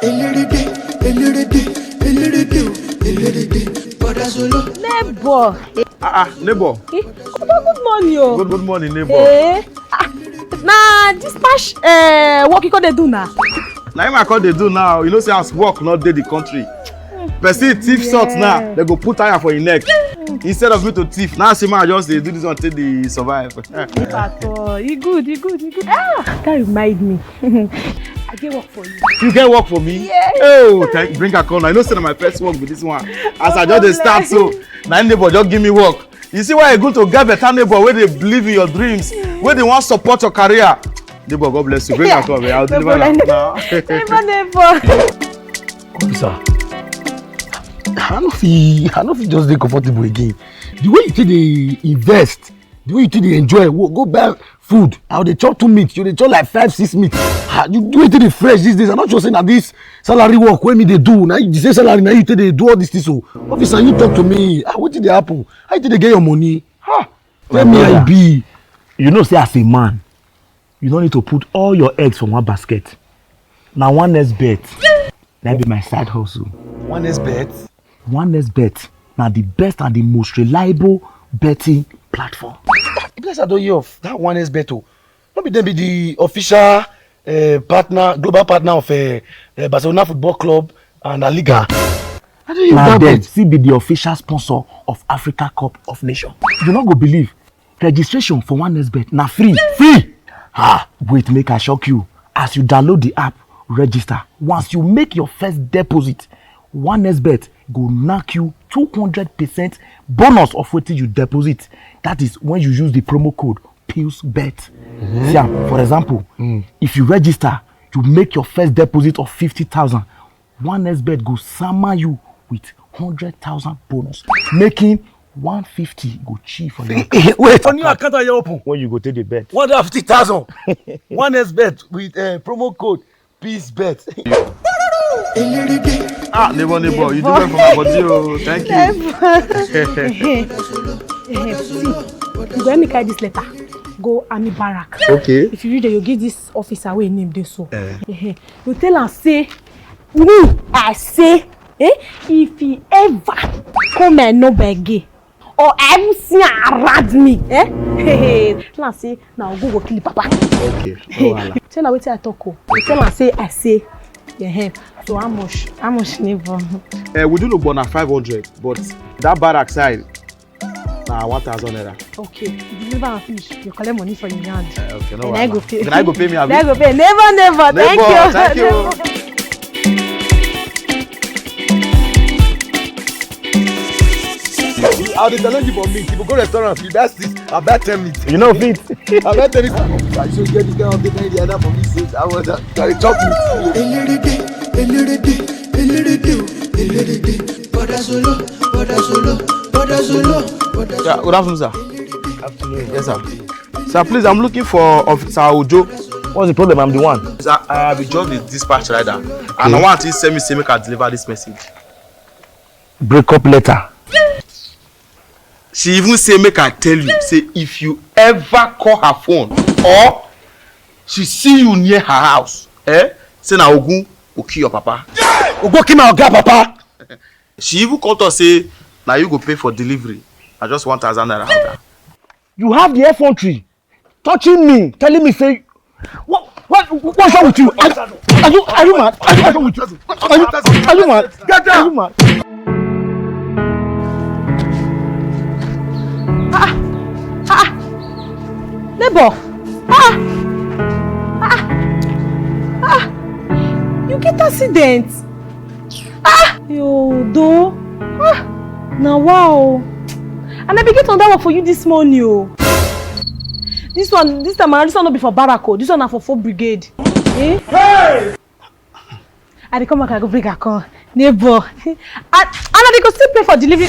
Neighbor. Neighbor. Good morning, yo. Good morning, neighbor. Nah, dispatch work you call they do now. Now him I call they do now. You know say as work not dey the country. Person thief salt now, they go put tire for your neck. Instead of me to thief, now see man just they do this until they survive. You good. That remind me. I get work for you. You get work for me? Yeah. Oh, bring her corner. I know say my first work with this one. As I just start so, now neighbor just give me work. You see why I go to get better neighbor where they believe in your dreams, where they want to support your career. Neighbor, God bless you. Bring her corner. I'll deliver her now. Neighbor. Officer, I don't feel just dey comfortable again. The way you take dey invest, the way you take dey enjoy, go buy food. How they chop 2 meat, you dey chop like 5-6 meat. You do it dey fresh these days. I'm not sure saying that this salary work wey me dey do. Now the same salary now you take dey do all this thing. So, officer, you talk to me. What did dey happen? How you take dey get your money? Tell me how it be. You know, say as a man, you don't need to put all your eggs for one basket. Now one next bet. That be my side hustle. One next bet. One next bet. Now the best and the most reliable betting platform. Bless I don't hear of that one next bet. Not be them be the official partner, global partner of Barcelona Football Club and La Liga. I don't hear now that bet. See be the official sponsor of Africa Cup of Nations. You not go believe. Registration for one next bet now free. Wait, make I shock you. As you download the app, register. Once you make your first deposit, one next bet go knock you 200% bonus of what you deposit. That is when you use the promo code PILSBET. See, for example, if you register, you make your first deposit of 50,000. One next bet go summon you with 100,000 bonus, making 150 go cheap for you. Wait, on your account are you open? When you go take the bet. 150,000. One next bet with promo code PILSBET. Neighbor, you do well for my body, oh. Thank you. See, you go make carry this letter. Go army barrack. Okay. If you read it, you give this officer away name dey so. You tell am say, I say, if he ever come and no beg or ever see around me, tell am say, now go kill papa. Okay. Tell am wetin I talk o. Tell am say, I say. So how much neighbor? We do look na 500, but that barrack side, 1,000 naira. Okay, if you deliver and finish, you collect money for your hand. Okay, no. And I go pay. Can I go pay me? I go pay. Never. Thank you. I'll be telling you for me. If you go restaurant, you buy 6, I buy 10 meat. You know fit. I buy 10 meat. I should get this kind of thing the other for me. 6 I want that. I chop meat. Yeah, good afternoon, sir. Afternoon. Yes, sir. Sir, please, I'm looking for Officer Ojo. What's the problem? I'm the one. Sir, I have just the dispatch rider, and I want to send me say make I deliver this message. Breakup letter. She even say make I tell you, say if you ever call her phone or she see you near her house, say na Ogun go kill your papa. Ogun kill my oga papa. She even called us say na you go pay for delivery. I just 1,000 naira. You have the effrontery touching me, telling me say what's wrong with you? Are you mad? Are you mad? Get down. Are you mad? Neighbor. You get accident. Yo, do. Now wow. And I begin to that work for you this morning, yo. This time not be for Barako. This one na for 4th Brigade. Hey! I dey come back, I go bring her call. Neighbor. And I dey go still pay for delivery.